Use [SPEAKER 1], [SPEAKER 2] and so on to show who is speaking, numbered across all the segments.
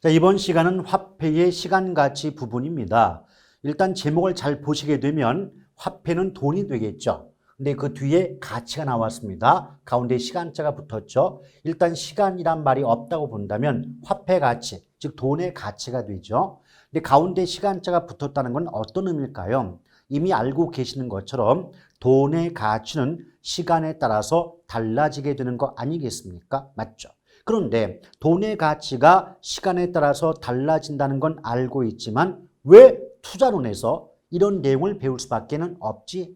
[SPEAKER 1] 자, 이번 시간은 화폐의 시간가치 부분입니다. 일단 제목을 잘 보시게 되면 화폐는 돈이 되겠죠. 근데 그 뒤에 가치가 나왔습니다. 가운데 시간자가 붙었죠. 일단 시간이란 말이 없다고 본다면 화폐 가치, 즉 돈의 가치가 되죠. 근데 가운데 시간자가 붙었다는 건 어떤 의미일까요? 이미 알고 계시는 것처럼 돈의 가치는 시간에 따라서 달라지게 되는 거 아니겠습니까? 맞죠? 그런데 돈의 가치가 시간에 따라서 달라진다는 건 알고 있지만 왜 투자론에서 이런 내용을 배울 수밖에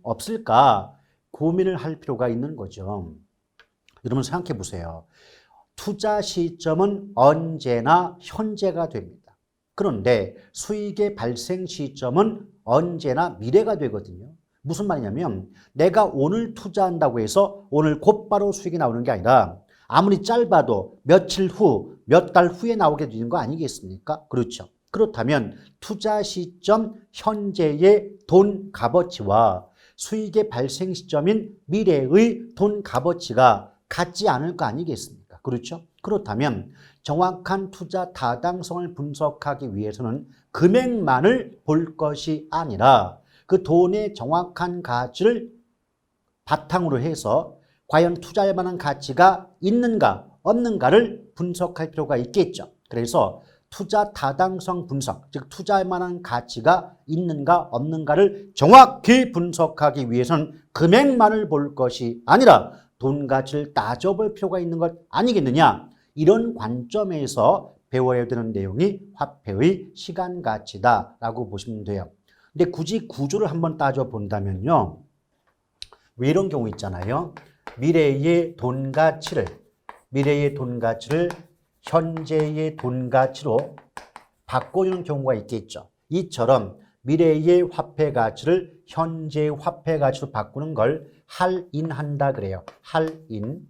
[SPEAKER 1] 없을까 고민을 할 필요가 있는 거죠. 여러분 생각해 보세요. 투자 시점은 언제나 현재가 됩니다. 그런데 수익의 발생 시점은 언제나 미래가 되거든요. 무슨 말이냐면 내가 오늘 투자한다고 해서 오늘 곧바로 수익이 나오는 게 아니라 아무리 짧아도 며칠 후, 몇 달 후에 나오게 되는 거 아니겠습니까? 그렇죠. 그렇다면 투자 시점 현재의 돈 값어치와 수익의 발생 시점인 미래의 돈 값어치가 같지 않을 거 아니겠습니까? 그렇죠? 그렇다면 정확한 투자 타당성을 분석하기 위해서는 금액만을 볼 것이 아니라 그 돈의 정확한 가치를 바탕으로 해서 과연 투자할 만한 가치가 있는가 없는가를 분석할 필요가 있겠죠. 그래서 투자 타당성 분석, 즉 투자할 만한 가치가 있는가 없는가를 정확히 분석하기 위해서는 금액만을 볼 것이 아니라 돈 가치를 따져볼 필요가 있는 것 아니겠느냐. 이런 관점에서 배워야 되는 내용이 화폐의 시간 가치다라고 보시면 돼요. 근데 굳이 구조를 한번 따져본다면요. 왜 이런 경우 있잖아요. 미래의 돈 가치를 현재의 돈 가치로 바꿔주는 경우가 있겠죠. 이처럼 미래의 화폐 가치를 현재의 화폐 가치로 바꾸는 걸 할인한다 그래요. 할인.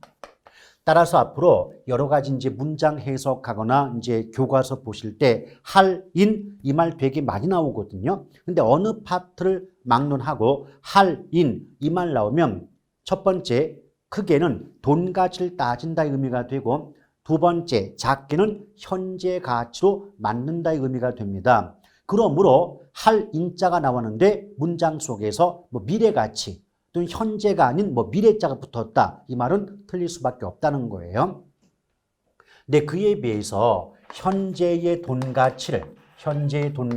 [SPEAKER 1] 따라서 앞으로 여러 가지 이제 문장 해석하거나 이제 교과서 보실 때 할인 이 말 되게 많이 나오거든요. 근데 어느 파트를 막론하고 할인 이 말 나오면 첫 번째 크게는 돈 가치를 따진다의 의미가 되고 두 번째 작게는 현재 가치로 맞는다의 의미가 됩니다. 그러므로 할인자가 나왔는데 문장 속에서 뭐 미래 가치 또는 현재가 아닌 뭐 미래자가 붙었다. 이 말은 틀릴 수밖에 없다는 거예요. 근데 그에 비해서 현재의 돈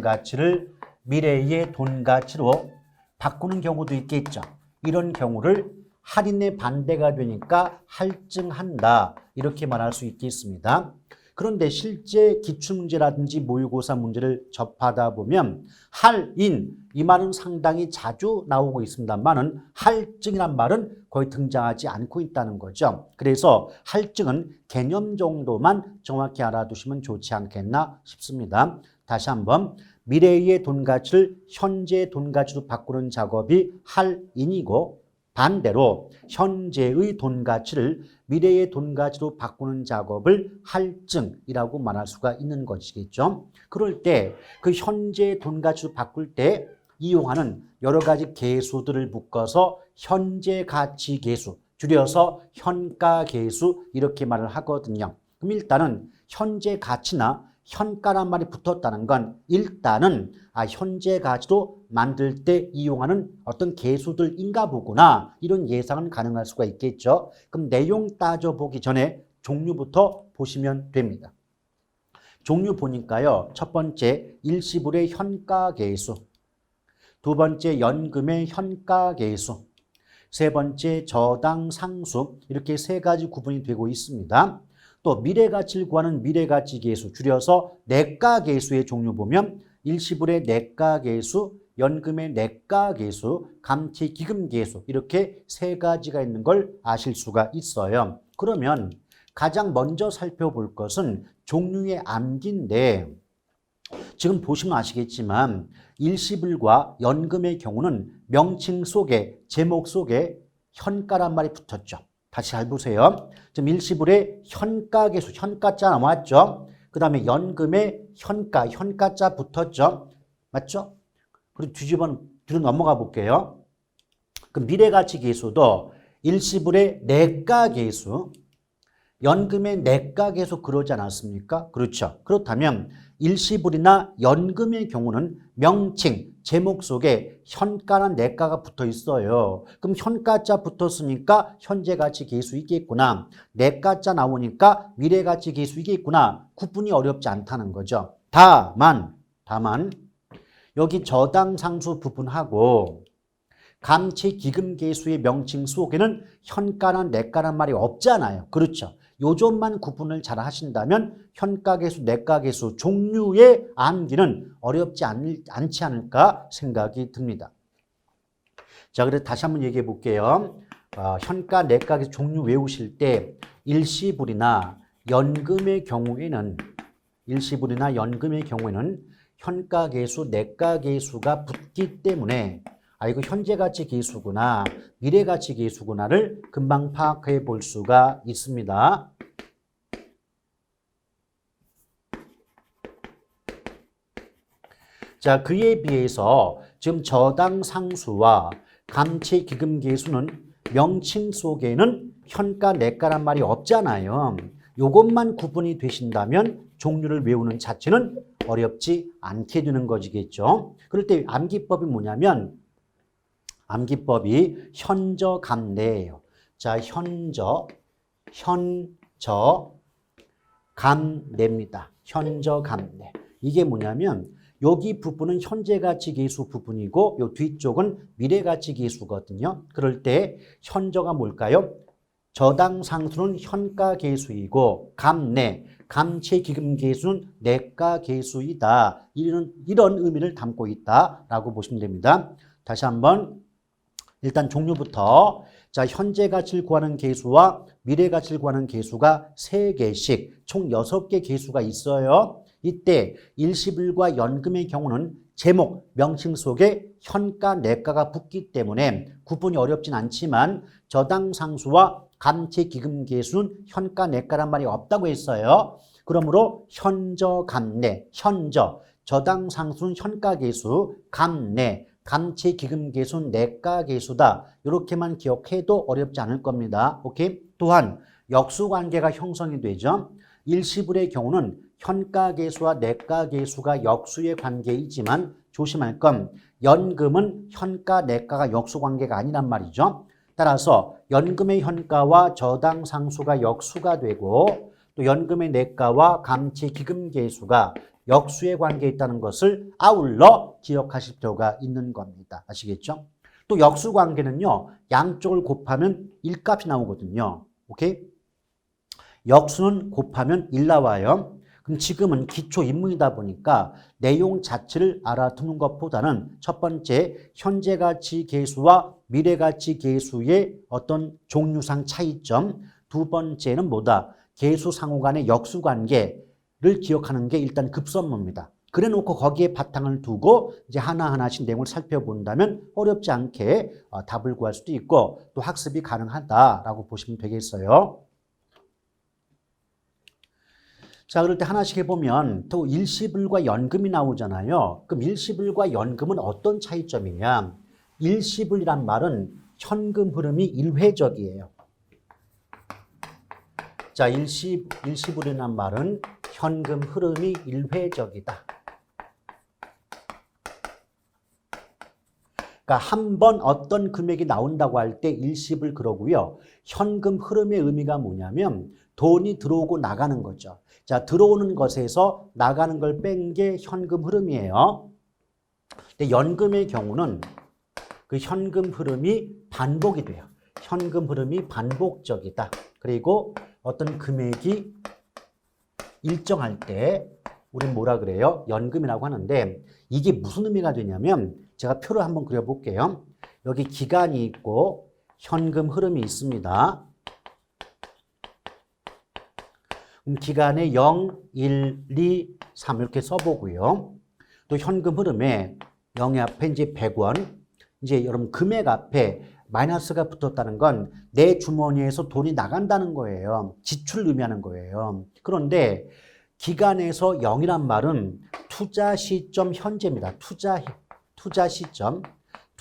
[SPEAKER 1] 가치를 미래의 돈 가치로 바꾸는 경우도 있겠죠. 이런 경우를 할인의 반대가 되니까 할증한다. 이렇게 말할 수 있겠습니다. 그런데 실제 기출문제라든지 모의고사 문제를 접하다 보면 할인 이 말은 상당히 자주 나오고 있습니다만은 할증이란 말은 거의 등장하지 않고 있다는 거죠. 그래서 할증은 개념 정도만 정확히 알아두시면 좋지 않겠나 싶습니다. 다시 한번 미래의 돈 가치를 현재의 돈 가치로 바꾸는 작업이 할인이고 반대로 현재의 돈 가치를 미래의 돈 가치로 바꾸는 작업을 할증이라고 말할 수가 있는 것이겠죠. 그럴 때 그 현재의 돈 가치로 바꿀 때 이용하는 여러 가지 계수들을 묶어서 현재 가치 계수, 줄여서 현가 계수 이렇게 말을 하거든요. 그럼 일단은 현재 가치나 현가란 말이 붙었다는 건 일단은 현재 가치로 만들 때 이용하는 어떤 계수들인가 보구나 이런 예상은 가능할 수가 있겠죠. 그럼 내용 따져보기 전에 종류부터 보시면 됩니다. 종류 보니까요. 첫 번째 일시불의 현가 계수, 두 번째 연금의 현가 계수, 세 번째 저당 상수 이렇게 세 가지 구분이 되고 있습니다. 또 미래가치를 구하는 미래가치 계수 줄여서 내가계수의 종류 보면 일시불의 내가계수, 연금의 내가계수, 감치기금계수 이렇게 세 가지가 있는 걸 아실 수가 있어요. 그러면 가장 먼저 살펴볼 것은 종류의 암기인데 지금 보시면 아시겠지만 일시불과 연금의 경우는 명칭 속에 제목 속에 현가란 말이 붙었죠. 다시 잘 보세요. 지금 일시불의 현가계수, 현가자 나왔죠. 그 다음에 연금의 현가자 붙었죠. 맞죠? 그리고 뒤로 넘어가 볼게요. 그 미래가치계수도 일시불의 내가계수, 연금의 내가 계속 그러지 않았습니까? 그렇죠. 그렇다면 일시불이나 연금의 경우는 명칭, 제목 속에 현가나 내가가 붙어 있어요. 그럼 현가자 붙었으니까 현재가치 계수 있겠구나. 내가자 나오니까 미래가치 계수 있겠구나. 구분이 어렵지 않다는 거죠. 다만 여기 저당상수 부분하고 감치기금계수의 명칭 속에는 현가나 내가란 말이 없잖아요. 그렇죠. 요 점만 구분을 잘 하신다면 현가계수, 내가계수 종류의 암기는 어렵지 않지 않을까 생각이 듭니다. 자, 그래서 다시 한번 얘기해 볼게요. 현가, 내가계수 종류 외우실 때 일시불이나 연금의 경우에는 현가계수, 내가계수가 붙기 때문에 이거 현재가치 계수구나, 미래가치 계수구나를 금방 파악해 볼 수가 있습니다. 자, 그에 비해서 지금 저당상수와 감채기금계수는 명칭 속에는 현가, 내가란 말이 없잖아요. 요것만 구분이 되신다면 종류를 외우는 자체는 어렵지 않게 되는 것이겠죠. 그럴 때 암기법이 뭐냐면 암기법이 현저감내예요. 자, 현저감내입니다. 현저감내. 이게 뭐냐면 여기 부분은 현재가치 계수 부분이고 요 뒤쪽은 미래가치 계수거든요. 그럴 때 현저가 뭘까요? 저당상수는 현가계수이고 감내, 감채기금계수는 내가계수이다. 이런 의미를 담고 있다라고 보시면 됩니다. 다시 한번 일단 종류부터 자, 현재 가치를 구하는 계수와 미래 가치를 구하는 계수가 3개씩 총 6개 계수가 있어요. 이때 일시불과 연금의 경우는 제목, 명칭 속에 현가, 내가가 붙기 때문에 구분이 어렵진 않지만 저당상수와 감채기금계수는 현가, 내가란 말이 없다고 했어요. 그러므로 현저감내, 저당상수는 현가계수, 감내, 감채기금계수는 내가계수다. 이렇게만 기억해도 어렵지 않을 겁니다. 오케이? 또한 역수관계가 형성이 되죠. 일시불의 경우는 현가계수와 내가계수가 역수의 관계이지만 조심할 건 연금은 현가, 내가가 역수관계가 아니란 말이죠. 따라서 연금의 현가와 저당상수가 역수가 되고 또 연금의 내가와 감채기금계수가 역수의 관계에 있다는 것을 아울러 기억하실 필요가 있는 겁니다. 아시겠죠? 또 역수 관계는요, 양쪽을 곱하면 1값이 나오거든요. 오케이? 역수는 곱하면 1 나와요. 그럼 지금은 기초 입문이다 보니까 내용 자체를 알아두는 것보다는 첫 번째 현재가치 계수와 미래가치 계수의 어떤 종류상 차이점, 두 번째는 뭐다? 계수 상호 간의 역수 관계를 기억하는 게 일단 급선무입니다. 그래 놓고 거기에 바탕을 두고 이제 하나하나씩 내용을 살펴본다면 어렵지 않게 답을 구할 수도 있고 또 학습이 가능하다라고 보시면 되겠어요. 자, 그럴 때 하나씩 해보면 또 일시불과 연금이 나오잖아요. 그럼 일시불과 연금은 어떤 차이점이냐? 일시불이란 말은 현금 흐름이 일회적이에요. 자, 일시불이란 말은 현금 흐름이 일회적이다. 그러니까 한 번 어떤 금액이 나온다고 할 때 일시불 그러고요. 현금 흐름의 의미가 뭐냐면 돈이 들어오고 나가는 거죠. 자, 들어오는 것에서 나가는 걸 뺀 게 현금 흐름이에요. 근데 연금의 경우는 그 현금 흐름이 반복이 돼요. 현금 흐름이 반복적이다. 그리고 어떤 금액이 일정할 때 우린 뭐라 그래요? 연금이라고 하는데 이게 무슨 의미가 되냐면 제가 표를 한번 그려볼게요. 여기 기간이 있고 현금 흐름이 있습니다. 기간에 0, 1, 2, 3 이렇게 써보고요. 또 현금 흐름에 0의 앞에 이제 100원, 이제 여러분 금액 앞에 마이너스가 붙었다는 건 내 주머니에서 돈이 나간다는 거예요. 지출을 의미하는 거예요. 그런데 기간에서 0이란 말은 투자 시점 현재입니다. 투자 시점.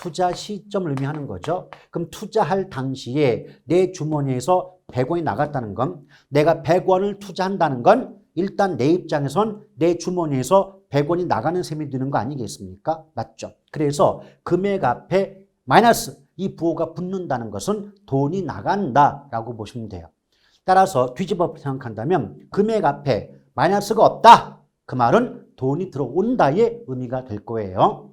[SPEAKER 1] 투자 시점을 의미하는 거죠. 그럼 투자할 당시에 내 주머니에서 100원이 나갔다는 건 내가 100원을 투자한다는 건 일단 내 입장에선 내 주머니에서 100원이 나가는 셈이 드는 거 아니겠습니까? 맞죠? 그래서 금액 앞에 마이너스 이 부호가 붙는다는 것은 돈이 나간다라고 보시면 돼요. 따라서 뒤집어 생각한다면 금액 앞에 마이너스가 없다. 그 말은 돈이 들어온다의 의미가 될 거예요.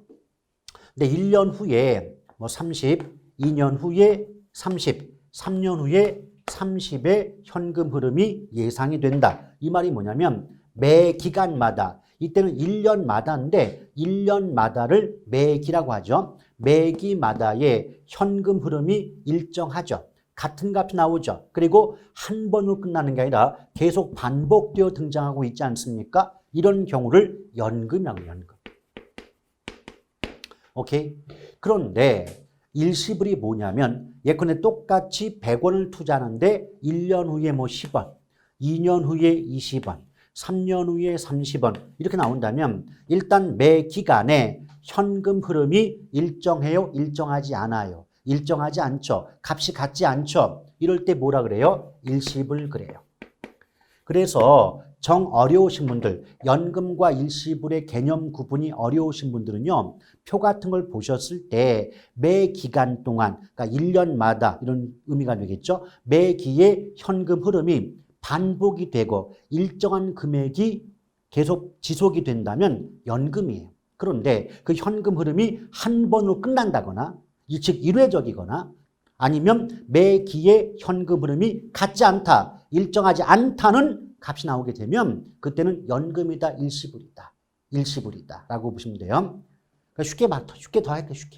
[SPEAKER 1] 근데 1년 후에 뭐 30, 2년 후에 30, 3년 후에 30의 현금 흐름이 예상이 된다. 이 말이 뭐냐면 매 기간마다 이때는 1년마다인데 1년마다를 매기라고 하죠. 매기마다의 현금 흐름이 일정하죠. 같은 값이 나오죠. 그리고 한 번으로 끝나는 게 아니라 계속 반복되어 등장하고 있지 않습니까? 이런 경우를 연금이라고 해요. 연금. 오케이? 그런데 일시불이 뭐냐면 예컨대 똑같이 100원을 투자하는데 1년 후에 뭐 10원, 2년 후에 20원, 3년 후에 30원 이렇게 나온다면 일단 매 기간에 현금 흐름이 일정해요? 일정하지 않아요? 일정하지 않죠. 값이 같지 않죠. 이럴 때 뭐라 그래요? 일시불 그래요. 그래서 정 어려우신 분들, 연금과 일시불의 개념 구분이 어려우신 분들은요. 표 같은 걸 보셨을 때 매 기간 동안, 그러니까 1년마다 이런 의미가 되겠죠. 매 기의 현금 흐름이 반복이 되고 일정한 금액이 계속 지속이 된다면 연금이에요. 그런데 그 현금 흐름이 한 번으로 끝난다거나 즉 일회적이거나 아니면 매 기의 현금 흐름이 같지 않다, 일정하지 않다는 값이 나오게 되면 그때는 연금이다, 일시불이다. 일시불이다 라고 보시면 돼요. 그러니까 쉽게 더 할게요. 쉽게.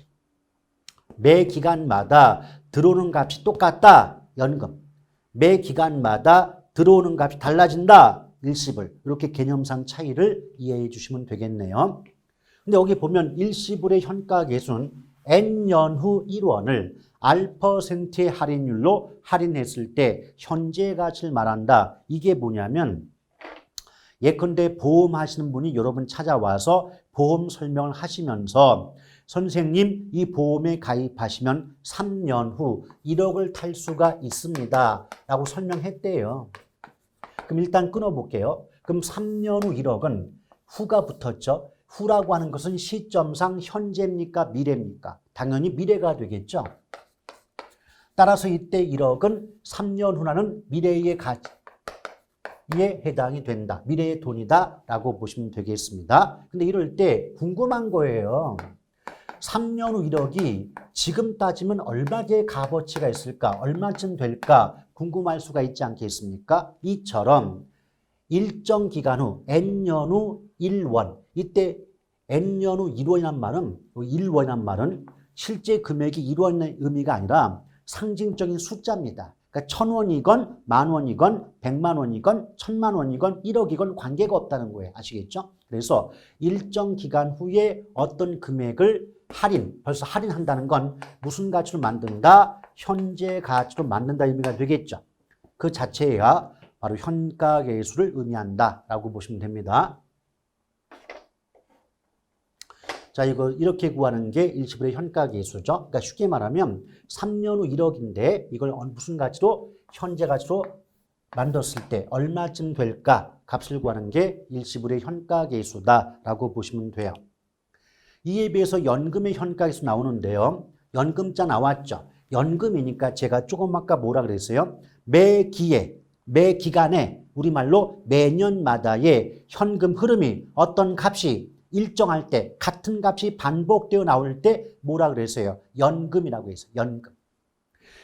[SPEAKER 1] 매 기간마다 들어오는 값이 똑같다. 연금. 매 기간마다 들어오는 값이 달라진다. 일시불. 이렇게 개념상 차이를 이해해 주시면 되겠네요. 근데 여기 보면 일시불의 현가 계수는 N년 후 1원을 R%의 할인율로 할인했을 때 현재 가치를 말한다. 이게 뭐냐면 예컨대 보험하시는 분이 여러분 찾아와서 보험 설명을 하시면서 선생님 이 보험에 가입하시면 3년 후 1억을 탈 수가 있습니다. 라고 설명했대요. 그럼 일단 끊어볼게요. 그럼 3년 후 1억은 후가 붙었죠. 후라고 하는 것은 시점상 현재입니까? 미래입니까? 당연히 미래가 되겠죠. 따라서 이때 1억은 3년 후라는 미래의 가치에 해당이 된다. 미래의 돈이다 라고 보시면 되겠습니다. 근데 이럴 때 궁금한 거예요. 3년 후 1억이 지금 따지면 얼마의 값어치가 있을까? 얼마쯤 될까? 궁금할 수가 있지 않겠습니까? 이처럼 일정 기간 후 N년 후 1원 이때 N년 후 1원이란 말은 1원이란 말은 실제 금액이 1원의 의미가 아니라 상징적인 숫자입니다. 그러니까 1,000원이건 10,000원이건 100만원이건 1,000만원이건 1억이건 관계가 없다는 거예요. 아시겠죠? 그래서 일정 기간 후에 어떤 금액을 벌써 할인한다는 건 무슨 가치로 만든다? 현재 가치로 만든다 의미가 되겠죠. 그 자체가 바로 현가계수를 의미한다라고 보시면 됩니다. 자, 이거 이렇게 구하는 게 일시불의 현가계수죠. 그러니까 쉽게 말하면 3년 후 1억인데 이걸 무슨 가치로? 현재 가치로 만들었을 때 얼마쯤 될까? 값을 구하는 게 일시불의 현가계수다라고 보시면 돼요. 이에 비해서 연금의 현가계수 나오는데요. 연금자 나왔죠. 연금이니까 제가 조금 아까 뭐라 그랬어요? 매 기간에 우리말로 매년마다의 현금 흐름이 어떤 값이 일정할 때 같은 값이 반복되어 나올 때 뭐라 그랬어요? 연금이라고 했어요. 연금.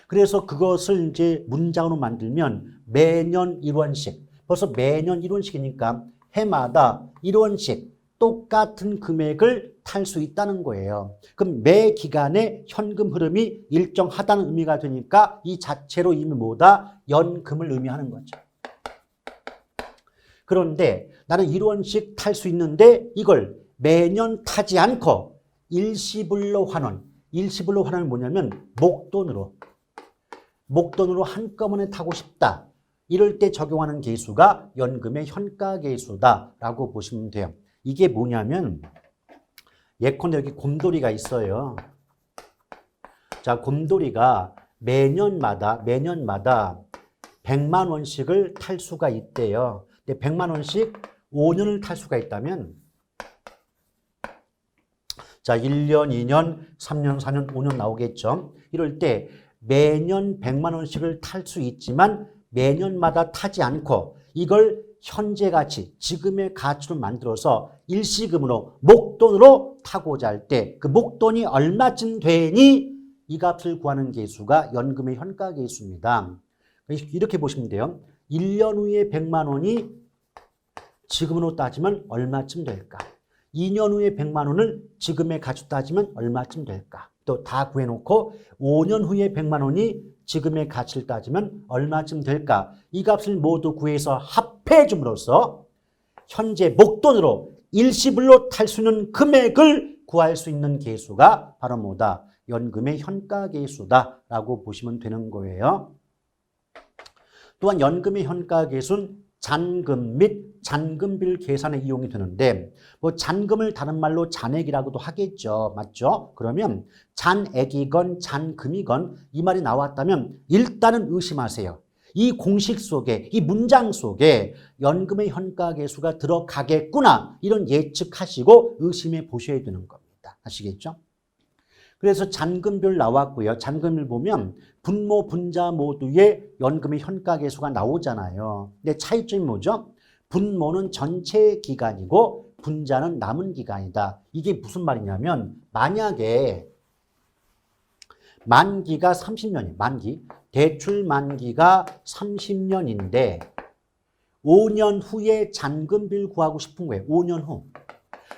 [SPEAKER 1] 그래서 그것을 이제 문장으로 만들면 매년 1원씩 벌써 매년 1원씩이니까 해마다 1원씩 똑같은 금액을 탈 수 있다는 거예요. 그럼 매 기간에 현금 흐름이 일정하다는 의미가 되니까 이 자체로 이미 뭐다? 연금을 의미하는 거죠. 그런데 나는 1원씩 탈 수 있는데 이걸 매년 타지 않고 일시불로 환원. 일시불로 환원은 뭐냐면 목돈으로 한꺼번에 타고 싶다. 이럴 때 적용하는 계수가 연금의 현가계수다라고 보시면 돼요. 이게 뭐냐면 예컨대 여기 곰돌이가 있어요. 자, 곰돌이가 매년마다 100만 원씩을 탈 수가 있대요. 근데 100만 원씩 5년을 탈 수가 있다면 자, 1년, 2년, 3년, 4년, 5년 나오겠죠. 이럴 때 매년 100만 원씩을 탈 수 있지만 매년마다 타지 않고 이걸 현재 가치, 지금의 가치로 만들어서 일시금으로 목돈으로 타고자 할 때 그 목돈이 얼마쯤 되니 이 값을 구하는 계수가 연금의 현가 계수입니다. 이렇게 보시면 돼요. 1년 후에 100만 원이 지금으로 따지면 얼마쯤 될까? 2년 후에 100만 원을 지금의 가치로 따지면 얼마쯤 될까? 또 다 구해놓고 5년 후에 100만 원이 지금의 가치를 따지면 얼마쯤 될까? 이 값을 모두 구해서 합해 줌으로써 현재 목돈으로 일시불로 탈 수 있는 금액을 구할 수 있는 계수가 바로 뭐다? 연금의 현가 계수다라고 보시면 되는 거예요. 또한 연금의 현가 계수는 잔금 및 잔금비를 계산에 이용이 되는데 뭐 잔금을 다른 말로 잔액이라고도 하겠죠. 맞죠? 그러면 잔액이건 잔금이건 이 말이 나왔다면 일단은 의심하세요. 이 공식 속에 이 문장 속에 연금의 현가 계수가 들어가겠구나 이런 예측하시고 의심해 보셔야 되는 겁니다. 아시겠죠? 그래서 잔금별 나왔고요. 잔금을 보면 분모, 분자 모두의 연금의 현가 계수가 나오잖아요. 근데 차이점이 뭐죠? 분모는 전체 기간이고 분자는 남은 기간이다. 이게 무슨 말이냐면 만약에 만기가 30년이에요. 만기. 대출 만기가 30년인데 5년 후에 잔금비를 구하고 싶은 거예요. 5년 후.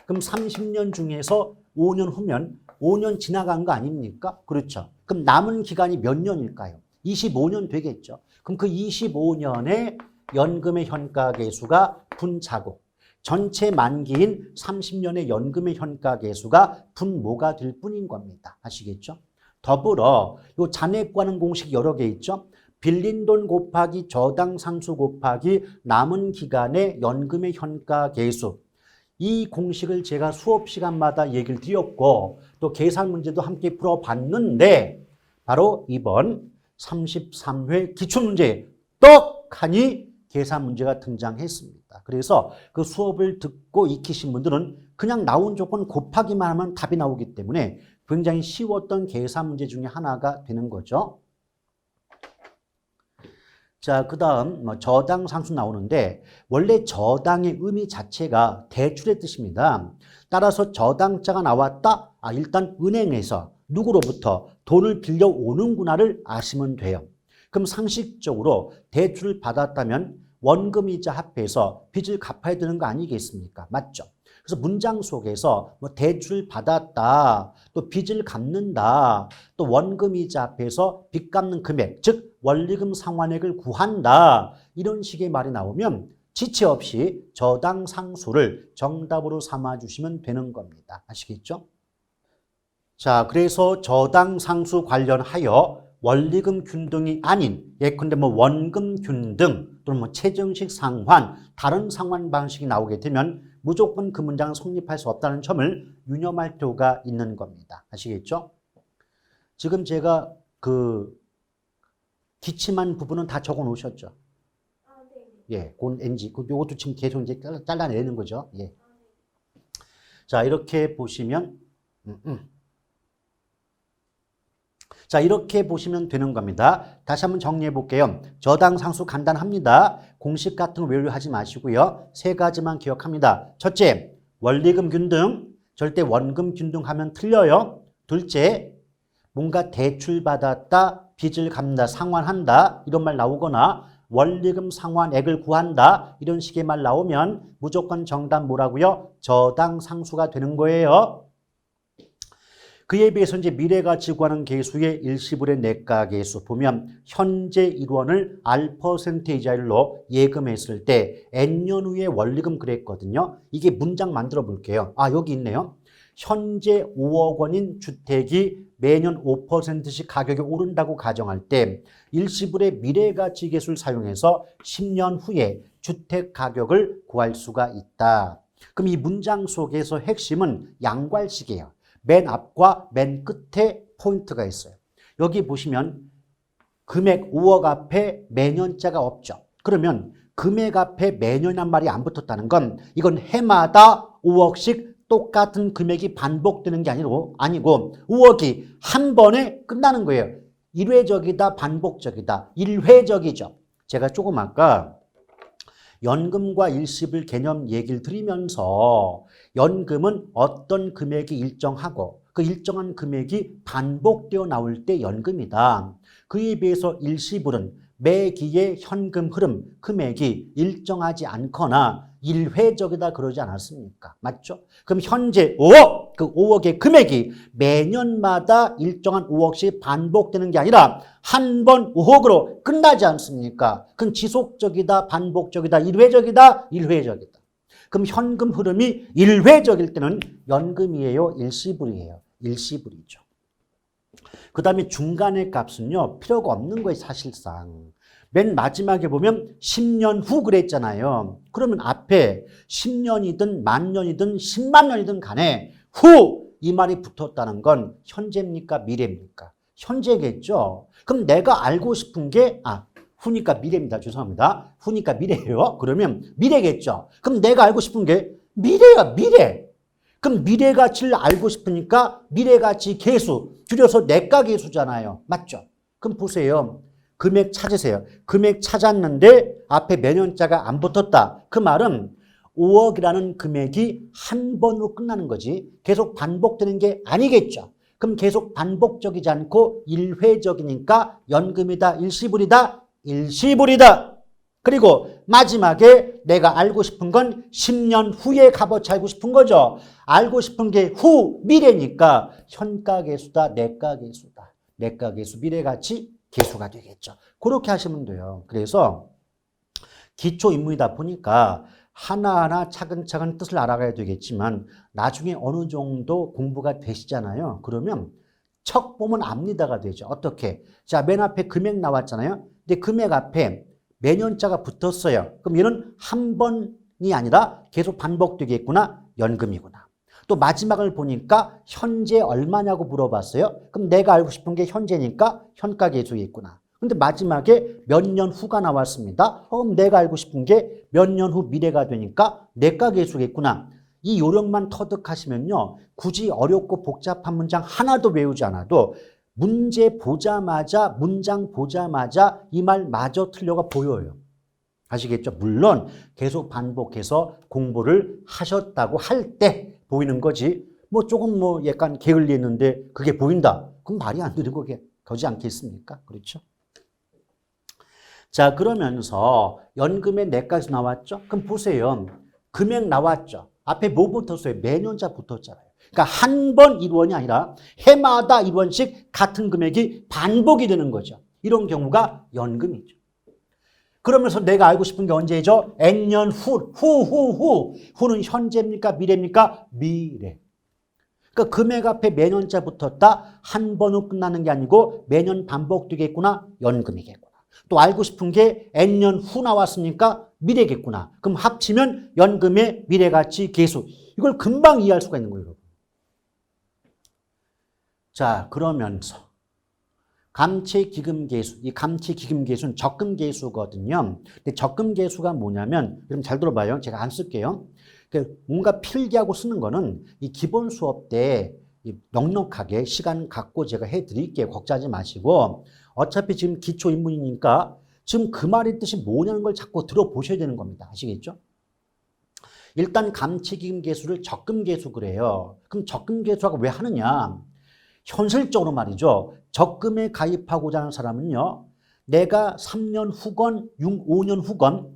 [SPEAKER 1] 그럼 30년 중에서 5년 후면 5년 지나간 거 아닙니까? 그렇죠. 그럼 남은 기간이 몇 년일까요? 25년 되겠죠. 그럼 그 25년에 연금의 현가 계수가 분자고 전체 만기인 30년의 연금의 현가 계수가 분모가 될 뿐인 겁니다. 아시겠죠? 더불어 요 잔액 구하는 공식 여러 개 있죠. 빌린 돈 곱하기 저당 상수 곱하기 남은 기간의 연금의 현가 계수. 이 공식을 제가 수업 시간마다 얘기를 드렸고 또 계산 문제도 함께 풀어봤는데 바로 이번 33회 기출문제에 떡하니 계산 문제가 등장했습니다. 그래서 그 수업을 듣고 익히신 분들은 그냥 나온 조건 곱하기만 하면 답이 나오기 때문에 굉장히 쉬웠던 계산 문제 중에 하나가 되는 거죠. 자, 그 다음 저당 상수 나오는데 원래 저당의 의미 자체가 대출의 뜻입니다. 따라서 저당자가 나왔다? 일단 은행에서 누구로부터 돈을 빌려오는구나를 아시면 돼요. 그럼 상식적으로 대출을 받았다면 원금이자 합해서 빚을 갚아야 되는 거 아니겠습니까? 맞죠? 그래서 문장 속에서 뭐 대출을 받았다, 또 빚을 갚는다, 또 원금이자 합해서 빚 갚는 금액, 즉 원리금 상환액을 구한다 이런 식의 말이 나오면 지체 없이 저당 상수를 정답으로 삼아주시면 되는 겁니다. 아시겠죠? 자, 그래서 저당 상수 관련하여 원리금 균등이 아닌 예컨대 뭐 원금 균등 또는 뭐 최정식 상환 다른 상환 방식이 나오게 되면 무조건 그 문장은 성립할 수 없다는 점을 유념할 필요가 있는 겁니다. 아시겠죠? 지금 제가 그 기침한 부분은 다 적어 놓으셨죠? 네. 예, 곧 NG. 요것도 지금 계속 이제 잘라내는 거죠. 예. 자, 이렇게 보시면 자, 이렇게 보시면 되는 겁니다. 다시 한번 정리해 볼게요. 저당 상수 간단합니다. 공식 같은 거 외우려하지 마시고요. 세 가지만 기억합니다. 첫째, 원리금 균등. 절대 원금 균등하면 틀려요. 둘째, 뭔가 대출 받았다, 빚을 갚는다, 상환한다 이런 말 나오거나 원리금 상환액을 구한다 이런 식의 말 나오면 무조건 정답 뭐라고요? 저당 상수가 되는 거예요. 그에 비해서 이제 미래가치 구하는 계수의 일시불의 내가 계수 보면 현재 1원을 R%이자율로 예금했을 때 N년 후에 원리금 그랬거든요. 이게 문장 만들어 볼게요. 여기 있네요. 현재 5억 원인 주택이 매년 5%씩 가격이 오른다고 가정할 때 일시불의 미래가치 계수를 사용해서 10년 후에 주택 가격을 구할 수가 있다. 그럼 이 문장 속에서 핵심은 양괄식이에요. 맨 앞과 맨 끝에 포인트가 있어요. 여기 보시면 금액 5억 앞에 매년자가 없죠. 그러면 금액 앞에 매년이란 말이 안 붙었다는 건 이건 해마다 5억씩 똑같은 금액이 반복되는 게 아니고 5억이 한 번에 끝나는 거예요. 일회적이다, 반복적이다. 일회적이죠. 제가 조금 아까 연금과 일시불 개념 얘기를 드리면서 연금은 어떤 금액이 일정하고 그 일정한 금액이 반복되어 나올 때 연금이다. 그에 비해서 일시불은 매기의 현금 흐름 금액이 일정하지 않거나 일회적이다 그러지 않았습니까? 맞죠? 그럼 현재 5억, 그 5억의 금액이 매년마다 일정한 5억씩 반복되는 게 아니라 한 번 5억으로 끝나지 않습니까? 그럼 지속적이다, 반복적이다, 일회적이다, 일회적이다. 그럼 현금 흐름이 일회적일 때는 연금이에요, 일시불이에요? 일시불이죠. 그 다음에 중간의 값은요, 필요가 없는 거예요, 사실상. 맨 마지막에 보면 10년 후 그랬잖아요. 그러면 앞에 10년이든 만년이든 10만 년이든 간에 후 이 말이 붙었다는 건 현재입니까? 미래입니까? 현재겠죠. 그럼 내가 알고 싶은 게 후니까 미래입니다. 죄송합니다. 후니까 미래예요. 그러면 미래겠죠. 그럼 내가 알고 싶은 게 미래야, 미래. 그럼 미래 가치를 알고 싶으니까 미래 가치 계수, 줄여서 내가 계수잖아요. 맞죠? 그럼 보세요. 금액 찾으세요. 금액 찾았는데 앞에 매년자가 안 붙었다. 그 말은 5억이라는 금액이 한 번으로 끝나는 거지 계속 반복되는 게 아니겠죠. 그럼 계속 반복적이지 않고 일회적이니까 연금이다, 일시불이다, 일시불이다. 그리고 마지막에 내가 알고 싶은 건 10년 후의 값어치 알고 싶은 거죠. 알고 싶은 게 후, 미래니까 현가계수다, 내가계수다. 내가계수, 미래가치, 계수가 되겠죠. 그렇게 하시면 돼요. 그래서 기초인문이다 보니까 하나하나 차근차근 뜻을 알아가야 되겠지만 나중에 어느 정도 공부가 되시잖아요. 그러면 척 보면 압니다가 되죠. 어떻게? 자, 맨 앞에 금액 나왔잖아요. 근데 금액 앞에 매년자가 붙었어요. 그럼 얘는 한 번이 아니라 계속 반복되겠구나. 연금이구나. 또 마지막을 보니까 현재 얼마냐고 물어봤어요. 그럼 내가 알고 싶은 게 현재니까 현가계수겠구나. 근데 마지막에 몇 년 후가 나왔습니다. 그럼 내가 알고 싶은 게 몇 년 후 미래가 되니까 내가계수겠구나. 이 요령만 터득하시면요. 굳이 어렵고 복잡한 문장 하나도 외우지 않아도 문제 보자마자, 문장 보자마자 이 말 마저 틀려가 보여요. 아시겠죠? 물론 계속 반복해서 공부를 하셨다고 할 때 보이는 거지. 뭐 조금 약간 게을리 했는데 그게 보인다. 그럼 말이 안 되는 거지 않겠습니까? 그렇죠? 자, 그러면서 연금의 내까지 나왔죠? 그럼 보세요. 금액 나왔죠? 앞에 뭐 붙었어요? 매년자 붙었잖아요. 그러니까 한 번 1원이 아니라 해마다 1원씩 같은 금액이 반복이 되는 거죠. 이런 경우가 연금이죠. 그러면서 내가 알고 싶은 게 언제죠? N년 후. 후는 현재입니까? 미래입니까? 미래. 그러니까 금액 앞에 매년자 붙었다. 한 번으로 끝나는 게 아니고 매년 반복되겠구나. 연금이겠구나. 또 알고 싶은 게 N년 후 나왔으니까 미래겠구나. 그럼 합치면 연금의 미래가치 계수. 이걸 금방 이해할 수가 있는 거예요, 여러분. 자, 그러면서 감채기금계수. 이 감채기금계수는 적금계수거든요. 근데 적금계수가 뭐냐면, 여러분 잘 들어봐요. 제가 안 쓸게요. 뭔가 필기하고 쓰는 거는 이 기본 수업 때 넉넉하게 시간 갖고 제가 해드릴게요. 걱정하지 마시고. 어차피 지금 기초인문이니까 지금 그 말의 뜻이 뭐냐는 걸 자꾸 들어보셔야 되는 겁니다. 아시겠죠? 일단 감채기금계수를 적금계수 그래요. 그럼 적금계수하고 왜 하느냐? 현실적으로 말이죠. 적금에 가입하고자 하는 사람은요. 내가 3년 후건 5년 후건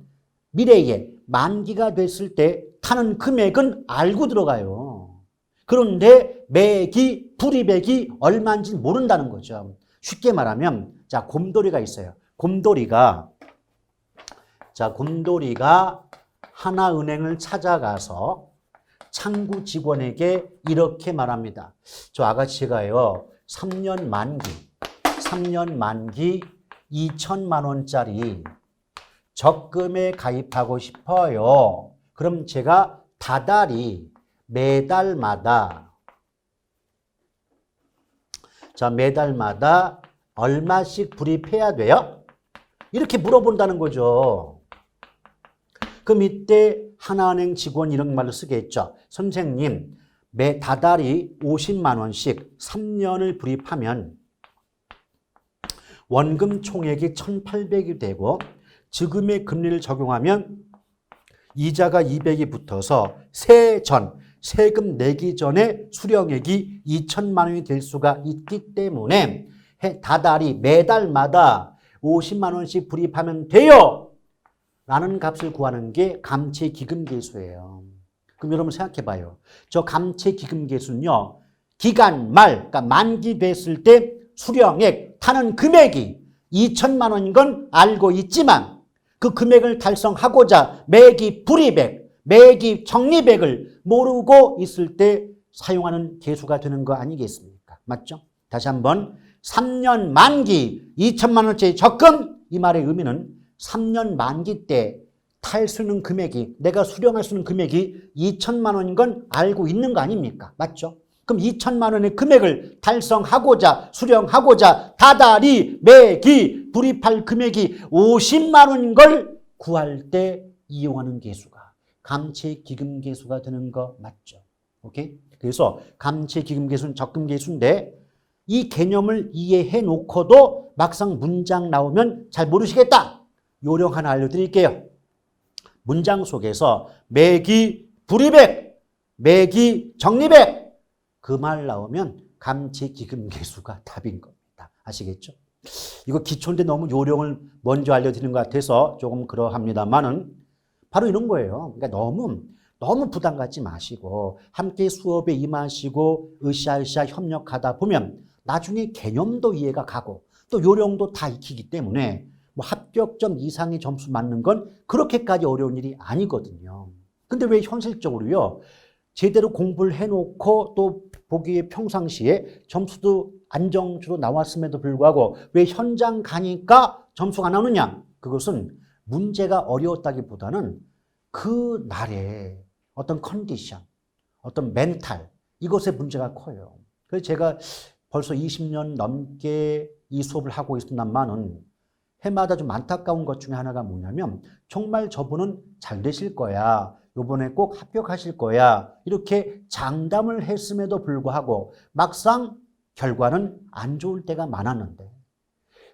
[SPEAKER 1] 미래에 만기가 됐을 때 타는 금액은 알고 들어가요. 그런데 매기, 불이백이 얼마인지 모른다는 거죠. 쉽게 말하면 자, 곰돌이가 있어요. 곰돌이가 하나은행을 찾아가서 창구 직원에게 이렇게 말합니다. 저 아가씨가요. 3년 만기 2천만 원짜리 적금에 가입하고 싶어요. 그럼 제가 다달이 매달마다 얼마씩 불입해야 돼요? 이렇게 물어본다는 거죠. 그럼 이때 하나은행 직원 이런 말을 쓰겠죠. 선생님, 매 다달이 50만 원씩 3년을 불입하면 원금 총액이 1,800이 되고 지금의 금리를 적용하면 이자가 200이 붙어서 세금 내기 전에 수령액이 2천만 원이 될 수가 있기 때문에 다달이 매달마다 50만 원씩 불입하면 돼요! 라는 값을 구하는 게 감채기금계수예요. 그럼 여러분 생각해 봐요. 저 감채기금계수는요. 기간 말, 그러니까 만기됐을 때 수령액, 타는 금액이 2천만 원인 건 알고 있지만 그 금액을 달성하고자 매기 불입액, 매기 적립액을 모르고 있을 때 사용하는 계수가 되는 거 아니겠습니까? 맞죠? 다시 한번 3년 만기 2천만 원짜리 적금, 이 말의 의미는 3년 만기 때 탈 수 있는 금액이, 내가 수령할 수 있는 금액이 2천만 원인 건 알고 있는 거 아닙니까? 맞죠? 그럼 2천만 원의 금액을 달성하고자, 수령하고자 다달이 매기 불입할 금액이 50만 원인 걸 구할 때 이용하는 계수가 감채기금계수가 되는 거 맞죠? 오케이? 그래서 감채기금계수는 적금계수인데 이 개념을 이해해 놓고도 막상 문장 나오면 잘 모르시겠다. 요령 하나 알려드릴게요. 문장 속에서 매기 불입액, 매기 적립액 그 말 나오면 감채기금계수가 답인 겁니다. 아시겠죠? 이거 기초인데 너무 요령을 먼저 알려드리는 것 같아서 조금 그러합니다만은 바로 이런 거예요. 그러니까 너무 부담 갖지 마시고 함께 수업에 임하시고 으쌰으쌰 협력하다 보면 나중에 개념도 이해가 가고 또 요령도 다 익히기 때문에 뭐 합격점 이상의 점수 맞는 건 그렇게까지 어려운 일이 아니거든요. 근데 왜 현실적으로요? 제대로 공부를 해놓고 또 보기에 평상시에 점수도 안정적으로 나왔음에도 불구하고 왜 현장 가니까 점수가 나오느냐? 그것은 문제가 어려웠다기보다는 그 날의 어떤 컨디션, 어떤 멘탈, 이것에 문제가 커요. 그래서 제가 벌써 20년 넘게 이 수업을 하고 있습니다만은 해마다 좀 안타까운 것 중에 하나가 뭐냐면 정말 저분은 잘 되실 거야. 이번에 꼭 합격하실 거야. 이렇게 장담을 했음에도 불구하고 막상 결과는 안 좋을 때가 많았는데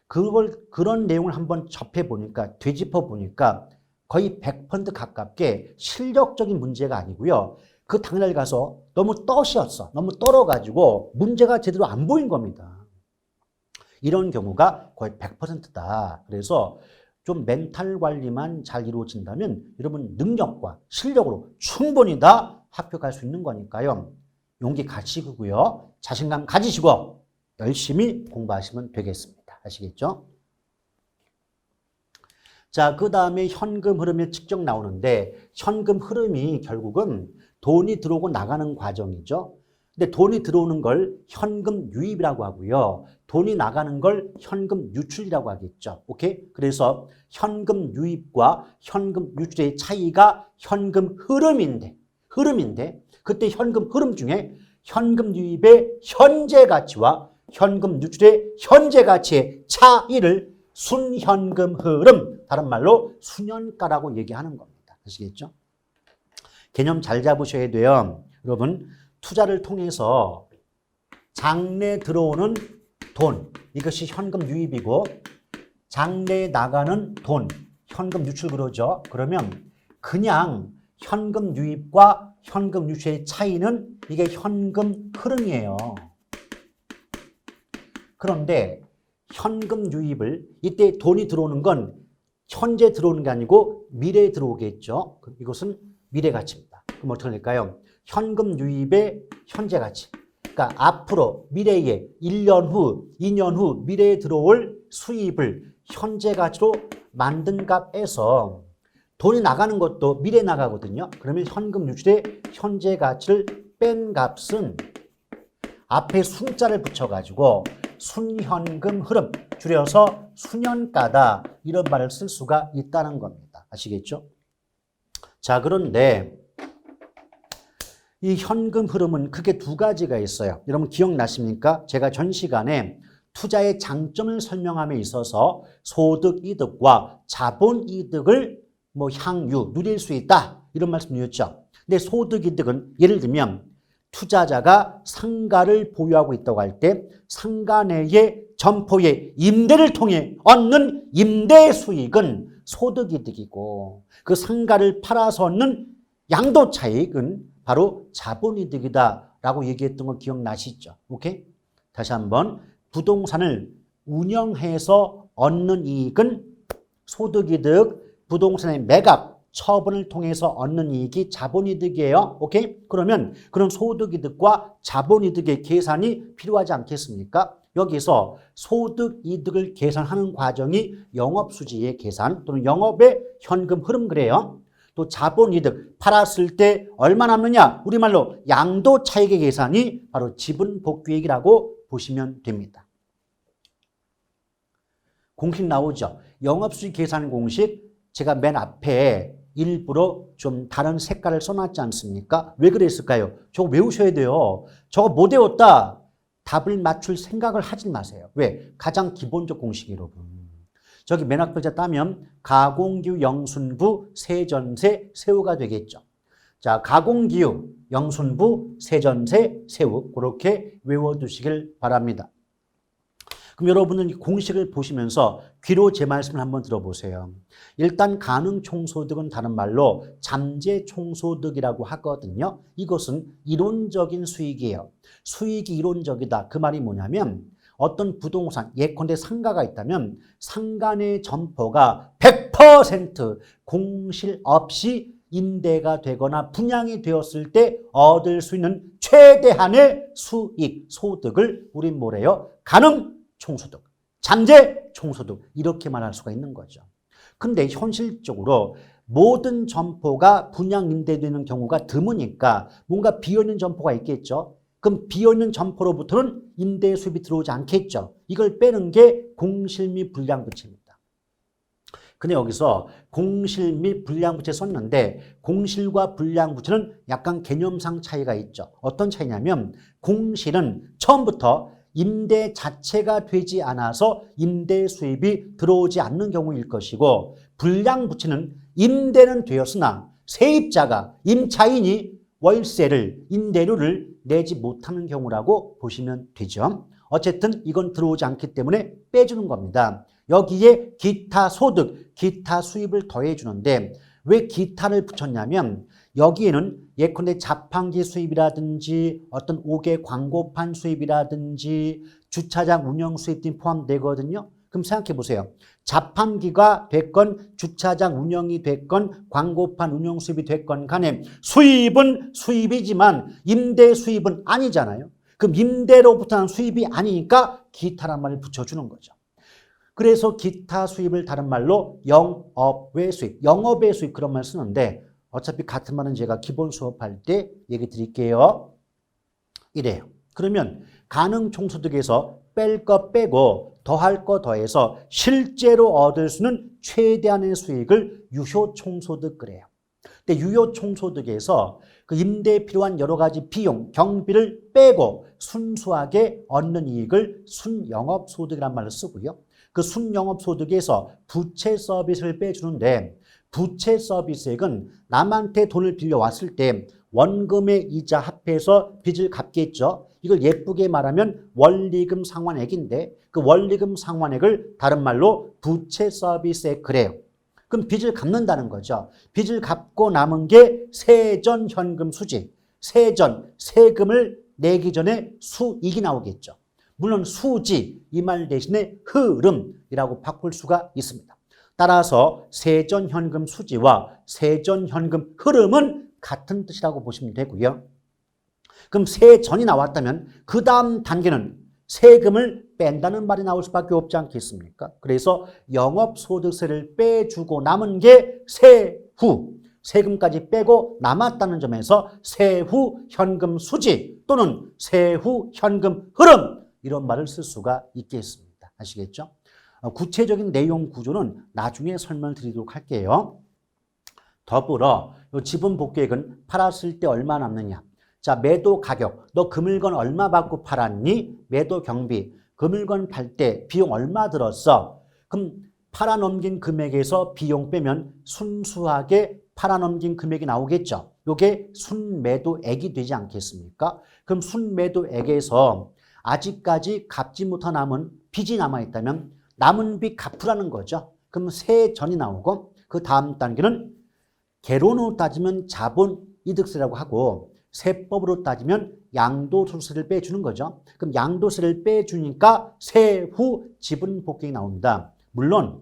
[SPEAKER 1] 그런 내용을 한번 접해보니까 되짚어보니까 거의 100% 가깝게 실력적인 문제가 아니고요. 그 당일날 가서 너무 떠셨어. 너무 떨어가지고 문제가 제대로 안 보인 겁니다. 이런 경우가 거의 100%다. 그래서 좀 멘탈 관리만 잘 이루어진다면 여러분 능력과 실력으로 충분히 다 합격할 수 있는 거니까요. 용기 가지고요. 자신감 가지시고 열심히 공부하시면 되겠습니다. 아시겠죠? 자, 그 다음에 현금 흐름이 측정 나오는데 현금 흐름이 결국은 돈이 들어오고 나가는 과정이죠. 근데 돈이 들어오는 걸 현금 유입이라고 하고요. 돈이 나가는 걸 현금 유출이라고 하겠죠. 오케이? 그래서 현금 유입과 현금 유출의 차이가 현금 흐름인데 그때 현금 흐름 중에 현금 유입의 현재 가치와 현금 유출의 현재 가치의 차이를 순현금 흐름, 다른 말로 순현가라고 얘기하는 겁니다. 아시겠죠? 개념 잘 잡으셔야 돼요. 여러분, 투자를 통해서 장래 들어오는 돈, 이것이 현금 유입이고 장래에 나가는 돈, 현금 유출 그러죠. 그러면 그냥 현금 유입과 현금 유출의 차이는 이게 현금 흐름이에요. 그런데 현금 유입을 이때 돈이 들어오는 건 현재 들어오는 게 아니고 미래에 들어오겠죠. 이것은 미래 가치입니다. 그럼 어떻게 될까요? 현금 유입의 현재 가치. 그러니까 앞으로 미래에 1년 후, 2년 후 미래에 들어올 수입을 현재 가치로 만든 값에서 돈이 나가는 것도 미래에 나가거든요. 그러면 현금 유출의 현재 가치를 뺀 값은 앞에 순자를 붙여가지고 순현금 흐름, 줄여서 순현가다, 이런 말을 쓸 수가 있다는 겁니다. 아시겠죠? 자, 그런데 이 현금 흐름은 크게 두 가지가 있어요. 여러분 기억나십니까? 제가 전 시간에 투자의 장점을 설명함에 있어서 소득 이득과 자본 이득을 향유, 누릴 수 있다. 이런 말씀 드렸죠. 근데 소득 이득은 예를 들면 투자자가 상가를 보유하고 있다고 할 때 상가 내의 점포의 임대를 통해 얻는 임대 수익은 소득 이득이고 그 상가를 팔아서 얻는 양도 차익은 바로 자본 이득이다라고 얘기했던 거 기억나시죠? 오케이? 다시 한번 부동산을 운영해서 얻는 이익은 소득 이득, 부동산의 매각, 처분을 통해서 얻는 이익이 자본이득이에요. 오케이? 그러면 그런 소득이득과 자본이득의 계산이 필요하지 않겠습니까? 여기서 소득이득을 계산하는 과정이 영업수지의 계산 또는 영업의 현금 흐름 그래요. 또 자본이득, 팔았을 때 얼마 남느냐? 우리말로 양도차익의 계산이 바로 지분복귀액이라고 보시면 됩니다. 공식 나오죠? 영업수지 계산 공식 제가 맨 앞에 일부러 좀 다른 색깔을 써놨지 않습니까? 왜 그랬을까요? 저거 외우셔야 돼요. 저거 못 외웠다. 답을 맞출 생각을 하지 마세요. 왜? 가장 기본적 공식이 여러분. 저기 맨 앞글자 따면 가공기후 영순부 세전세 세후가 되겠죠. 자, 가공기후 영순부 세전세 세후 그렇게 외워두시길 바랍니다. 그럼 여러분은 이 공식을 보시면서 귀로 제 말씀을 한번 들어보세요. 일단 가능총소득은 다른 말로 잠재총소득이라고 하거든요. 이것은 이론적인 수익이에요. 수익이 이론적이다. 그 말이 뭐냐면 어떤 부동산, 예컨대 상가가 있다면 상가 내 점포가 100% 공실 없이 임대가 되거나 분양이 되었을 때 얻을 수 있는 최대한의 수익, 소득을 우린 뭐래요? 가능총소득, 잠재총소득 이렇게 말할 수가 있는 거죠. 근데 현실적으로 모든 점포가 분양 임대되는 경우가 드무니까 뭔가 비어있는 점포가 있겠죠. 그럼 비어있는 점포로부터는 임대 수입이 들어오지 않겠죠. 이걸 빼는 게 공실 및 불량부채입니다. 근데 여기서 공실 및 불량부채 썼는데 공실과 불량부채는 약간 개념상 차이가 있죠. 어떤 차이냐면 공실은 처음부터 임대 자체가 되지 않아서 임대 수입이 들어오지 않는 경우일 것이고 불량부채는 임대는 되었으나 세입자가 임차인이 월세를 임대료를 내지 못하는 경우라고 보시면 되죠. 어쨌든 이건 들어오지 않기 때문에 빼주는 겁니다. 여기에 기타 소득, 기타 수입을 더해 주는데 왜 기타를 붙였냐면 여기에는 예컨대 자판기 수입이라든지 어떤 옥외 광고판 수입이라든지 주차장 운영 수입 등이 포함되거든요. 그럼 생각해 보세요. 자판기가 됐건 주차장 운영이 됐건 광고판 운영 수입이 됐건 간에 수입은 수입이지만 임대 수입은 아니잖아요. 그럼 임대로부터 난 수입이 아니니까 기타란 말을 붙여주는 거죠. 그래서 기타 수입을 다른 말로 영업외 수입, 영업외 수입 그런 말 쓰는데 어차피 같은 말은 제가 기본 수업할 때 얘기 드릴게요. 이래요. 그러면 가능총소득에서 뺄 거 빼고 더할 거 더해서 실제로 얻을 수 있는 최대한의 수익을 유효총소득 그래요. 근데 유효총소득에서 그 임대에 필요한 여러 가지 비용, 경비를 빼고 순수하게 얻는 이익을 순영업소득이라는 말을 쓰고요. 그 순영업소득에서 부채 서비스를 빼주는데 부채 서비스액은 남한테 돈을 빌려왔을 때 원금의 이자 합해서 빚을 갚겠죠. 이걸 예쁘게 말하면 원리금 상환액인데 그 원리금 상환액을 다른 말로 부채 서비스액 그래요. 그럼 빚을 갚는다는 거죠. 빚을 갚고 남은 게 세전 현금 수지, 세전, 세금을 내기 전에 수익이 나오겠죠. 물론 수지, 이 말 대신에 흐름이라고 바꿀 수가 있습니다. 따라서 세전 현금 수지와 세전 현금 흐름은 같은 뜻이라고 보시면 되고요. 그럼 세전이 나왔다면 그 다음 단계는 세금을 뺀다는 말이 나올 수밖에 없지 않겠습니까? 그래서 영업소득세를 빼주고 남은 게 세후, 세금까지 빼고 남았다는 점에서 세후 현금 수지 또는 세후 현금 흐름 이런 말을 쓸 수가 있겠습니다. 아시겠죠? 구체적인 내용 구조는 나중에 설명드리도록 할게요. 더불어 지분복귀액은 팔았을 때 얼마 남느냐. 자, 매도 가격. 너 그 물건 얼마 받고 팔았니? 매도 경비. 금물건 팔 때 비용 얼마 들었어? 그럼 팔아넘긴 금액에서 비용 빼면 순수하게 팔아넘긴 금액이 나오겠죠. 이게 순매도액이 되지 않겠습니까? 그럼 순매도액에서 아직까지 갚지 못한 남은 빚이 남아있다면 남은 빚 갚으라는 거죠. 그럼 세전이 나오고 그 다음 단계는 개론으로 따지면 자본이득세라고 하고 세법으로 따지면 양도소득세를 빼주는 거죠. 그럼 양도세를 빼주니까 세후 지분복귀액이 나옵니다. 물론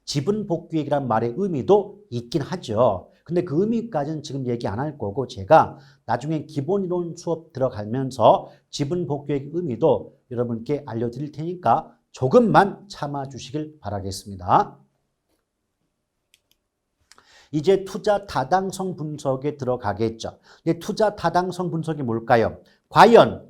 [SPEAKER 1] 지분복귀액이란 말의 의미도 있긴 하죠. 근데 그 의미까지는 지금 얘기 안 할 거고 제가 나중에 기본이론 수업 들어가면서 지분복귀액 의미도 여러분께 알려드릴 테니까 조금만 참아주시길 바라겠습니다. 이제 투자 타당성 분석에 들어가겠죠. 근데 투자 타당성 분석이 뭘까요? 과연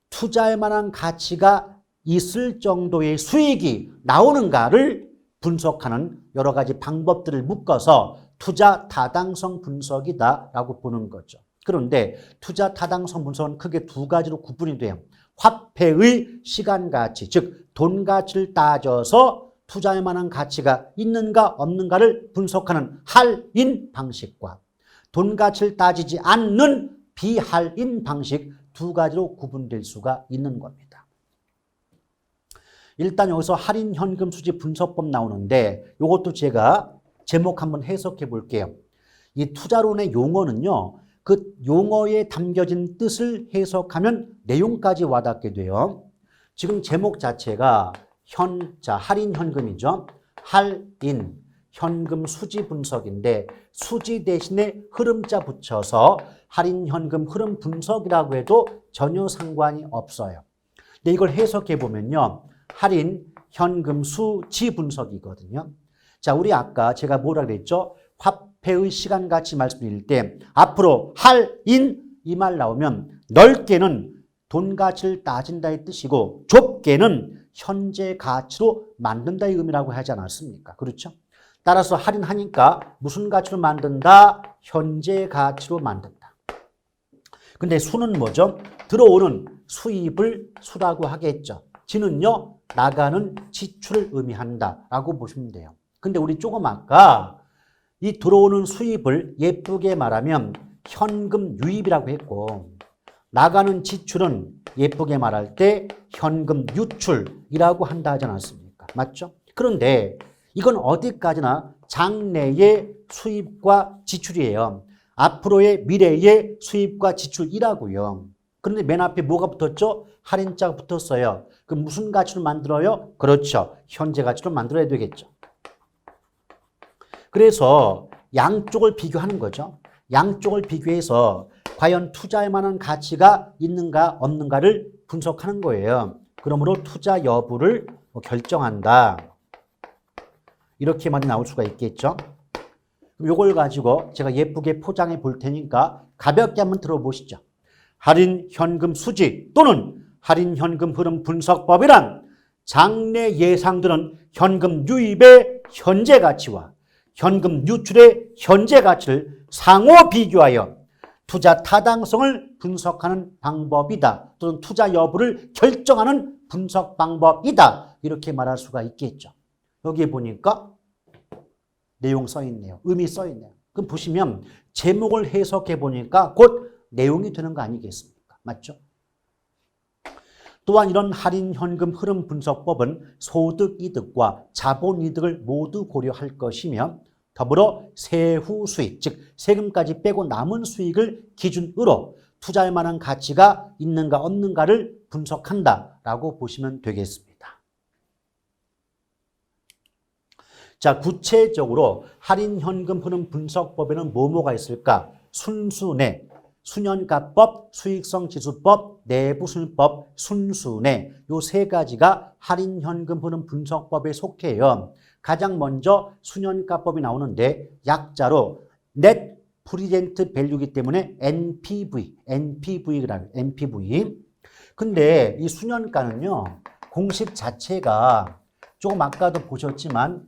[SPEAKER 1] 투자할 만한 가치가 있을 정도의 수익이 나오는가를 분석하는 여러 가지 방법들을 묶어서 투자 타당성 분석이다라고 보는 거죠. 그런데 투자 타당성 분석은 크게 두 가지로 구분이 돼요. 화폐의 시간 가치, 즉 돈 가치를 따져서 투자할 만한 가치가 있는가 없는가를 분석하는 할인 방식과 돈 가치를 따지지 않는 비할인 방식 두 가지로 구분될 수가 있는 겁니다. 일단 여기서 할인 현금 수지 분석법 나오는데 이것도 제가 제목 한번 해석해 볼게요. 이 투자론의 용어는요. 그 용어에 담겨진 뜻을 해석하면 내용까지 와닿게 돼요. 지금 제목 자체가 할인 현금이죠. 할인 현금 수지 분석인데 수지 대신에 흐름자 붙여서 할인 현금 흐름 분석이라고 해도 전혀 상관이 없어요. 근데 이걸 해석해 보면요. 할인 현금 수지 분석이거든요. 자, 우리 아까 제가 뭐라 그랬죠? 화폐의 시간 가치 말씀드릴 때 앞으로 할인 이 말 나오면 넓게는 돈 가치를 따진다의 뜻이고 좁게는 현재 가치로 만든다의 의미라고 하지 않았습니까? 그렇죠? 따라서 할인하니까 무슨 가치로 만든다? 현재 가치로 만든다. 근데 수는 뭐죠? 들어오는 수입을 수라고 하겠죠. 지는요, 나가는 지출을 의미한다라고 보시면 돼요. 근데 우리 조금 아까 이 들어오는 수입을 예쁘게 말하면 현금 유입이라고 했고 나가는 지출은 예쁘게 말할 때 현금 유출이라고 한다 하지 않았습니까? 맞죠? 그런데 이건 어디까지나 장래의 수입과 지출이에요. 앞으로의 미래의 수입과 지출이라고요. 그런데 맨 앞에 뭐가 붙었죠? 할인자가 붙었어요. 그럼 무슨 가치로 만들어요? 그렇죠. 현재 가치로 만들어야 되겠죠. 그래서 양쪽을 비교하는 거죠. 양쪽을 비교해서 과연 투자할 만한 가치가 있는가 없는가를 분석하는 거예요. 그러므로 투자 여부를 결정한다. 이렇게만 나올 수가 있겠죠. 그럼 이걸 가지고 제가 예쁘게 포장해 볼 테니까 가볍게 한번 들어보시죠. 할인 현금 수지 또는 할인 현금 흐름 분석법이란 장래 예상되는 현금 유입의 현재 가치와 현금 유출의 현재 가치를 상호 비교하여 투자 타당성을 분석하는 방법이다. 또는 투자 여부를 결정하는 분석 방법이다. 이렇게 말할 수가 있겠죠. 여기 보니까 내용 써 있네요. 의미 써 있네요. 그럼 보시면 제목을 해석해 보니까 곧 내용이 되는 거 아니겠습니까? 맞죠? 또한 이런 할인 현금 흐름 분석법은 소득 이득과 자본 이득을 모두 고려할 것이며 더불어 세후 수익, 즉 세금까지 빼고 남은 수익을 기준으로 투자할 만한 가치가 있는가 없는가를 분석한다라고 보시면 되겠습니다. 자, 구체적으로 할인 현금 흐름 분석법에는 뭐가 있을까? 순수내, 순현가법, 수익성 지수법, 내부순법, 순수내 이 세 가지가 할인 현금 흐름 분석법에 속해요. 가장 먼저 순현가법이 나오는데 약자로 Net Present Value이기 때문에 NPV라고 NPV. 근데 이 순현가는요. 공식 자체가 조금 아까도 보셨지만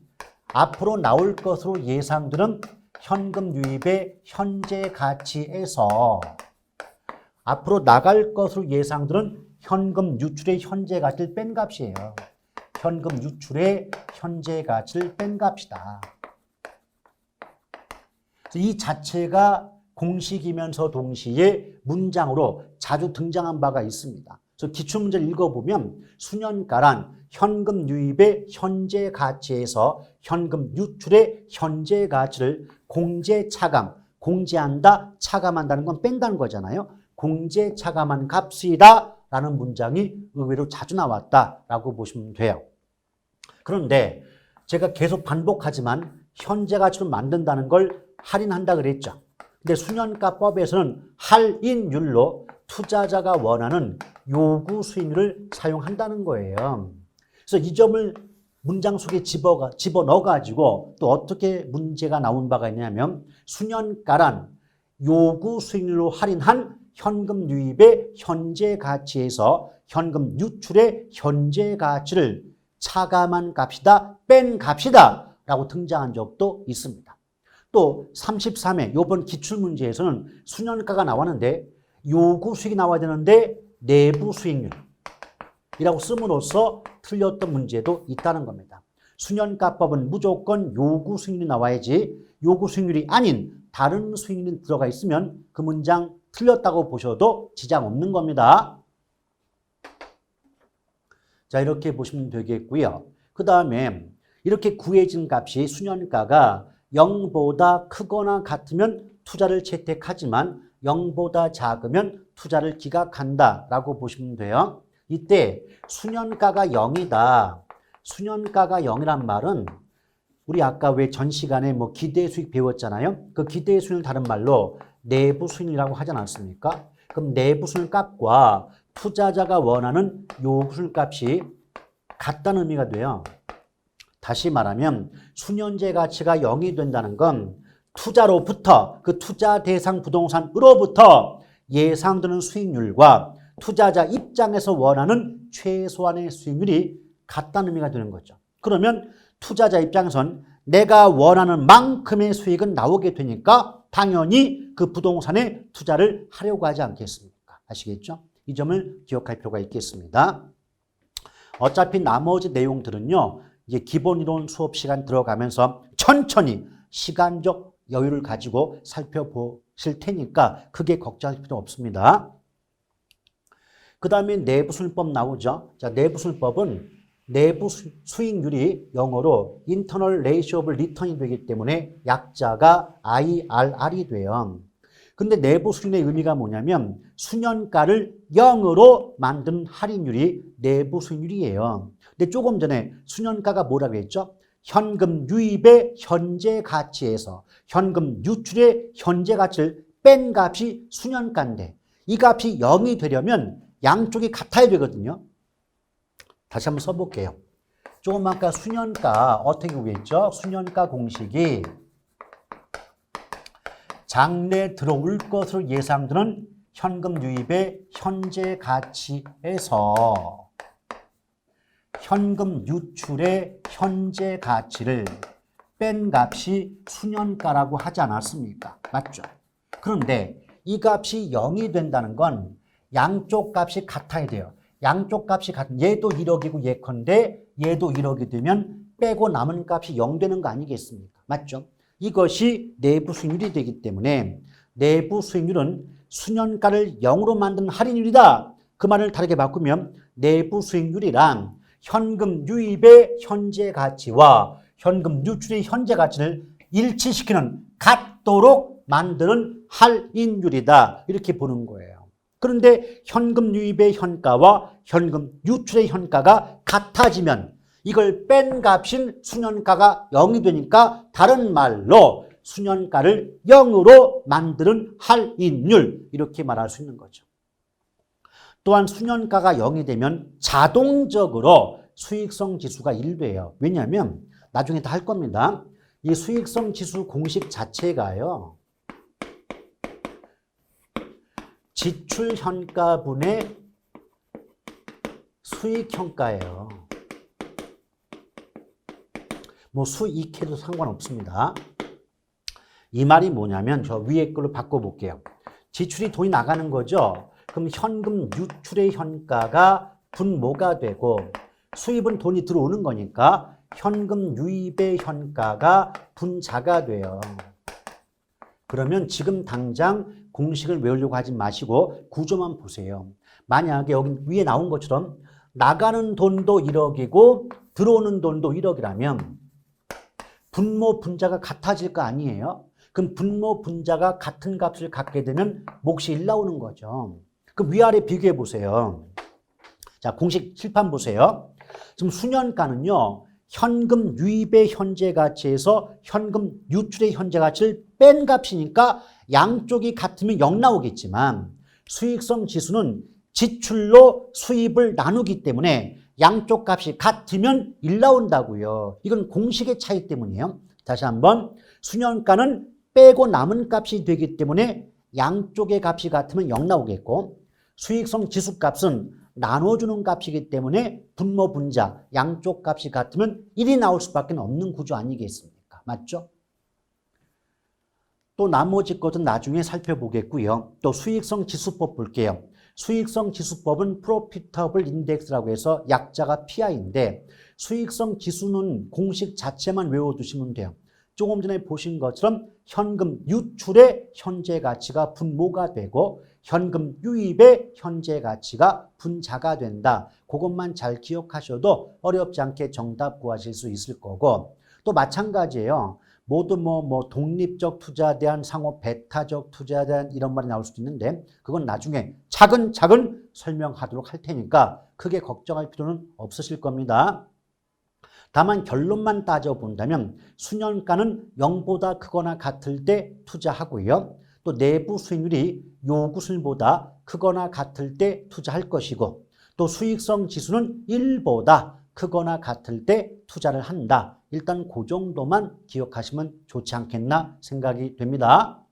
[SPEAKER 1] 앞으로 나올 것으로 예상되는 현금 유입의 현재 가치에서 앞으로 나갈 것으로 예상되는 현금 유출의 현재 가치를 뺀 값이에요. 현금 유출의 현재 가치를 뺀 값이다. 이 자체가 공식이면서 동시에 문장으로 자주 등장한 바가 있습니다. 그래서 기출문제를 읽어보면 수년가란 현금 유입의 현재 가치에서 현금 유출의 현재 가치를 공제 차감, 공제한다, 차감한다는 건 뺀다는 거잖아요. 공제 차감한 값이다 라는 문장이 의외로 자주 나왔다라고 보시면 돼요. 그런데 제가 계속 반복하지만 현재 가치로 만든다는 걸 할인한다 그랬죠. 근데 수년가법에서는 할인율로 투자자가 원하는 요구 수익률을 사용한다는 거예요. 그래서 이 점을 문장 속에 집어넣어가지고 또 어떻게 문제가 나온 바가 있냐면 수년가란 요구 수익률로 할인한 현금 유입의 현재 가치에서 현금 유출의 현재 가치를 차감한 값이다, 뺀 값이다 라고 등장한 적도 있습니다. 또 33회 이번 기출문제에서는 수년가가 나왔는데 요구 수익이 나와야 되는데 내부 수익률이라고 씀으로써 틀렸던 문제도 있다는 겁니다. 수년가법은 무조건 요구 수익률이 나와야지 요구 수익률이 아닌 다른 수익률이 들어가 있으면 그 문장 틀렸다고 보셔도 지장 없는 겁니다. 자, 이렇게 보시면 되겠고요. 그 다음에 이렇게 구해진 값이 수년가가 0보다 크거나 같으면 투자를 채택하지만 0보다 작으면 투자를 기각한다라고 보시면 돼요. 이때 수년가가 0이다. 수년가가 0이란 말은 우리 아까 왜 전 시간에 뭐 기대 수익 배웠잖아요. 그 기대 수익을 다른 말로 내부 수익이라고 하지 않았습니까? 그럼 내부 수익 값과 투자자가 원하는 요구 수익 값이 같다는 의미가 돼요. 다시 말하면 수년제 가치가 0이 된다는 건 투자로부터 그 투자 대상 부동산으로부터 예상되는 수익률과 투자자 입장에서 원하는 최소한의 수익률이 같다는 의미가 되는 거죠. 그러면 투자자 입장에선 내가 원하는 만큼의 수익은 나오게 되니까 당연히 그 부동산에 투자를 하려고 하지 않겠습니까? 아시겠죠? 이 점을 기억할 필요가 있겠습니다. 어차피 나머지 내용들은요, 이제 기본이론 수업 시간 들어가면서 천천히 시간적 여유를 가지고 살펴보실 테니까 크게 걱정할 필요 없습니다. 그 다음에 내부수익법 나오죠. 자, 내부수익법은 내부 수익률이 영어로 Internal Ratio of Return이 되기 때문에 약자가 IRR이 돼요. 근데 내부 수익률의 의미가 뭐냐면 수년가를 0으로 만든 할인율이 내부 수익률이에요. 근데 조금 전에 수년가가 뭐라고 했죠? 현금 유입의 현재 가치에서 현금 유출의 현재 가치를 뺀 값이 수년가인데 이 값이 0이 되려면 양쪽이 같아야 되거든요. 다시 한번 써볼게요. 조금 아까 수년가 어떻게 구했죠? 수년가 공식이 장래 들어올 것으로 예상되는 현금 유입의 현재 가치에서 현금 유출의 현재 가치를 뺀 값이 수년가라고 하지 않았습니까? 맞죠? 그런데 이 값이 0이 된다는 건 양쪽 값이 같아야 돼요. 양쪽 값이 같은 얘도 1억이고 예컨대 얘도 1억이 되면 빼고 남은 값이 0 되는 거 아니겠습니까? 맞죠? 이것이 내부 수익률이 되기 때문에 내부 수익률은 수년가를 0으로 만든 할인율이다. 그 말을 다르게 바꾸면 내부 수익률이란 현금 유입의 현재 가치와 현금 유출의 현재 가치를 일치시키는 같도록 만드는 할인율이다. 이렇게 보는 거예요. 그런데 현금 유입의 현가와 현금 유출의 현가가 같아지면 이걸 뺀 값인 수년가가 0이 되니까 다른 말로 수년가를 0으로 만드는 할인율 이렇게 말할 수 있는 거죠. 또한 수년가가 0이 되면 자동적으로 수익성 지수가 1돼요. 왜냐하면 나중에 다 할 겁니다. 이 수익성 지수 공식 자체가요. 지출현가분의 수익현가예요. 뭐 수익해도 상관없습니다. 이 말이 뭐냐면 저 위에 걸로 바꿔볼게요. 지출이 돈이 나가는 거죠. 그럼 현금 유출의 현가가 분모가 되고 수입은 돈이 들어오는 거니까 현금 유입의 현가가 분자가 돼요. 그러면 지금 당장 공식을 외우려고 하지 마시고 구조만 보세요. 만약에 여기 위에 나온 것처럼 나가는 돈도 1억이고 들어오는 돈도 1억이라면 분모 분자가 같아질 거 아니에요? 그럼 분모 분자가 같은 값을 갖게 되면 몫이 1 나오는 거죠. 그럼 위아래 비교해 보세요. 자, 공식 칠판 보세요. 지금 수년가는요. 현금 유입의 현재 가치에서 현금 유출의 현재 가치를 뺀 값이니까 양쪽이 같으면 0 나오겠지만 수익성 지수는 지출로 수입을 나누기 때문에 양쪽 값이 같으면 1 나온다고요. 이건 공식의 차이 때문이에요. 다시 한번 수년가는 빼고 남은 값이 되기 때문에 양쪽의 값이 같으면 0 나오겠고 수익성 지수값은 나눠주는 값이기 때문에 분모 분자 양쪽 값이 같으면 1이 나올 수밖에 없는 구조 아니겠습니까? 맞죠? 또 나머지 것은 나중에 살펴보겠고요. 또 수익성 지수법 볼게요. 수익성 지수법은 Profitable Index라고 해서 약자가 PI인데 수익성 지수는 공식 자체만 외워두시면 돼요. 조금 전에 보신 것처럼 현금 유출의 현재 가치가 분모가 되고 현금 유입의 현재 가치가 분자가 된다. 그것만 잘 기억하셔도 어렵지 않게 정답 구하실 수 있을 거고 또 마찬가지예요. 모두 독립적 투자에 대한 상호 배타적 투자에 대한 이런 말이 나올 수도 있는데 그건 나중에 차근차근 설명하도록 할 테니까 크게 걱정할 필요는 없으실 겁니다. 다만 결론만 따져본다면 수년가는 0보다 크거나 같을 때 투자하고요. 또 내부 수익률이 요구수익보다 크거나 같을 때 투자할 것이고 또 수익성 지수는 1보다 크거나 같을 때 투자를 한다. 일단 그 정도만 기억하시면 좋지 않겠나 생각이 됩니다.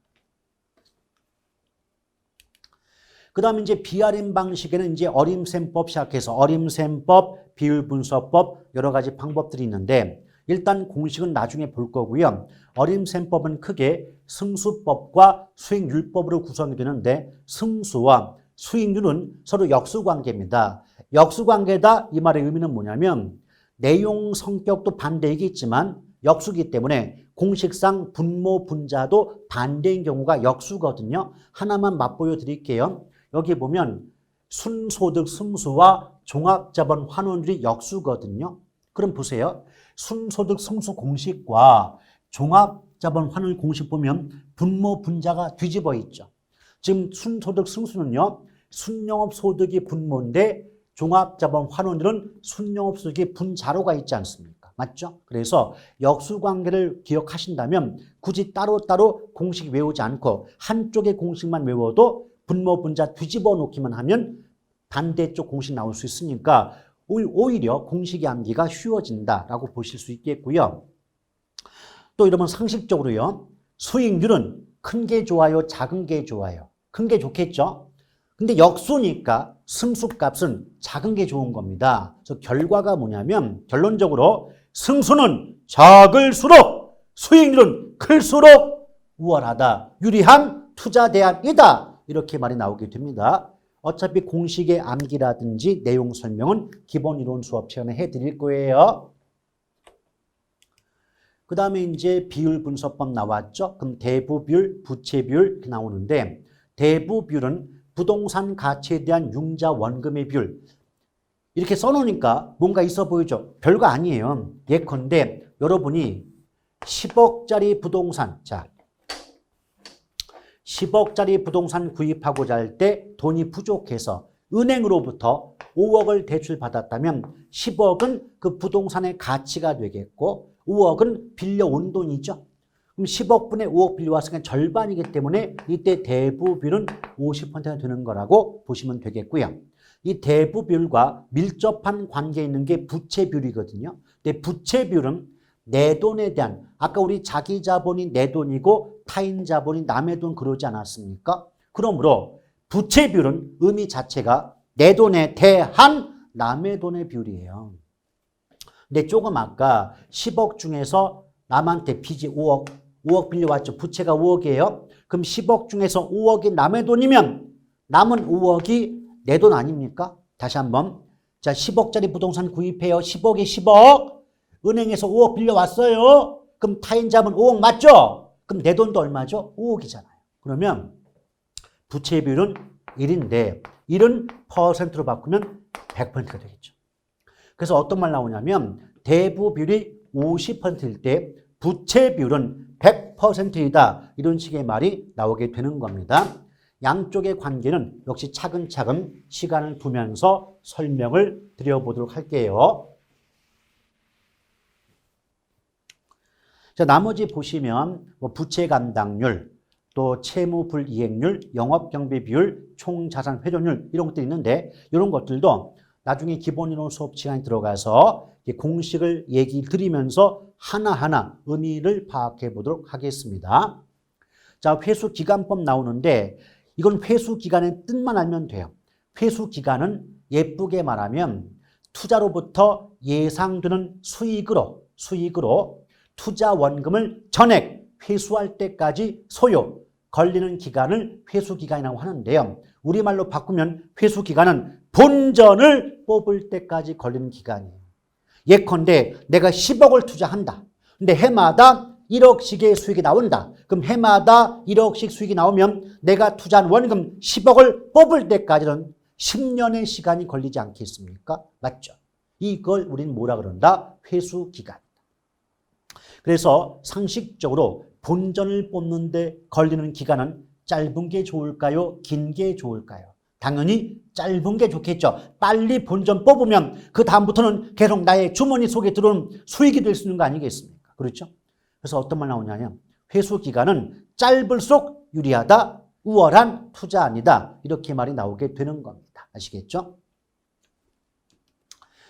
[SPEAKER 1] 그 다음에 이제 BRM 방식에는 이제 어림셈법 시작해서 어림셈법, 비율분석법 여러 가지 방법들이 있는데 일단 공식은 나중에 볼 거고요. 어림셈법은 크게 승수법과 수익률법으로 구성이 되는데 승수와 수익률은 서로 역수관계입니다. 역수관계다 이 말의 의미는 뭐냐면 내용 성격도 반대이겠지만 역수기 때문에 공식상 분모 분자도 반대인 경우가 역수거든요. 하나만 맛보여 드릴게요. 여기 보면 순소득 승수와 종합자본 환원율이 역수거든요. 그럼 보세요. 순소득 승수 공식과 종합자본 환원율 공식 보면 분모 분자가 뒤집어 있죠. 지금 순소득 승수는요. 순영업소득이 분모인데 종합자본 환원율은 순영업소득이 분자로가 있지 않습니까? 맞죠? 그래서 역수관계를 기억하신다면 굳이 따로따로 공식 외우지 않고 한쪽의 공식만 외워도 분모 분자 뒤집어 놓기만 하면 반대쪽 공식 나올 수 있으니까 오히려 공식의 암기가 쉬워진다라고 보실 수 있겠고요. 또 이러면 상식적으로요. 수익률은 큰 게 좋아요, 작은 게 좋아요? 큰 게 좋겠죠? 근데 역수니까 승수값은 작은 게 좋은 겁니다. 그래서 결과가 뭐냐면 결론적으로 승수는 작을수록 수익률은 클수록 우월하다. 유리한 투자 대안이다. 이렇게 말이 나오게 됩니다. 어차피 공식의 암기라든지 내용 설명은 기본 이론 수업 시간에 해드릴 거예요. 그 다음에 이제 비율 분석법 나왔죠. 그럼 대부 비율, 부채 비율 이렇게 나오는데 대부 비율은 부동산 가치에 대한 융자 원금의 비율 이렇게 써놓으니까 뭔가 있어 보이죠. 별거 아니에요. 예컨대 여러분이 10억짜리 부동산 10억짜리 부동산 구입하고자 할 때 돈이 부족해서 은행으로부터 5억을 대출받았다면 10억은 그 부동산의 가치가 되겠고 5억은 빌려온 돈이죠. 그럼 10억분의 5억 빌려왔으니까 절반이기 때문에 이때 대부 비율은 50%가 되는 거라고 보시면 되겠고요. 이 대부 비율과 밀접한 관계에 있는 게 부채 비율이거든요. 근데 부채 비율은 내 돈에 대한 아까 우리 자기 자본이 내 돈이고 타인 자본이 남의 돈 그러지 않았습니까? 그러므로 부채 비율은 의미 자체가 내 돈에 대한 남의 돈의 비율이에요. 근데 조금 아까 10억 중에서 남한테 빚이 5억 빌려왔죠. 부채가 5억이에요. 그럼 10억 중에서 5억이 남의 돈이면 남은 5억이 내 돈 아닙니까? 다시 한번. 자, 10억짜리 부동산 구입해요. 10억에 10억. 은행에서 5억 빌려왔어요. 그럼 타인자본 5억 맞죠? 그럼 내 돈도 얼마죠? 5억이잖아요. 그러면 부채 비율은 1인데 1은 퍼센트로 바꾸면 100%가 되겠죠. 그래서 어떤 말 나오냐면 대부 비율이 50%일 때 부채 비율은 100%이다. 이런 식의 말이 나오게 되는 겁니다. 양쪽의 관계는 역시 차근차근 시간을 두면서 설명을 드려보도록 할게요. 자, 나머지 보시면 뭐 부채 감당률, 또 채무 불이행률, 영업경비 비율, 총자산 회전율 이런 것들이 있는데 이런 것들도 나중에 기본이론 수업 시간에 들어가서 공식을 얘기 드리면서 하나하나 의미를 파악해 보도록 하겠습니다. 자, 회수기간법 나오는데 이건 회수기간의 뜻만 알면 돼요. 회수기간은 예쁘게 말하면 투자로부터 예상되는 수익으로 투자 원금을 전액 회수할 때까지 소요 걸리는 기간을 회수기간이라고 하는데요. 우리말로 바꾸면 회수기간은 본전을 뽑을 때까지 걸리는 기간이에요. 예컨대 내가 10억을 투자한다. 근데 해마다 1억씩의 수익이 나온다. 그럼 해마다 1억씩 수익이 나오면 내가 투자한 원금 10억을 뽑을 때까지는 10년의 시간이 걸리지 않겠습니까? 맞죠? 이걸 우리는 뭐라 그런다? 회수기간. 그래서 상식적으로 본전을 뽑는 데 걸리는 기간은 짧은 게 좋을까요? 긴 게 좋을까요? 당연히 짧은 게 좋겠죠. 빨리 본전 뽑으면 그 다음부터는 계속 나의 주머니 속에 들어오는 수익이 될 수 있는 거 아니겠습니까? 그렇죠? 그래서 어떤 말 나오냐면 회수기간은 짧을수록 유리하다. 우월한 투자 아니다. 이렇게 말이 나오게 되는 겁니다. 아시겠죠?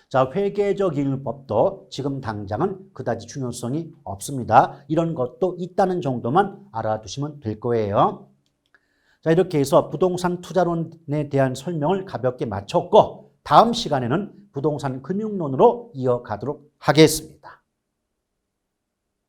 [SPEAKER 1] 자, 회계적 잉여법도 지금 당장은 그다지 중요성이 없습니다. 이런 것도 있다는 정도만 알아두시면 될 거예요. 자, 이렇게 해서 부동산 투자론에 대한 설명을 가볍게 마쳤고 다음 시간에는 부동산 금융론으로 이어가도록 하겠습니다.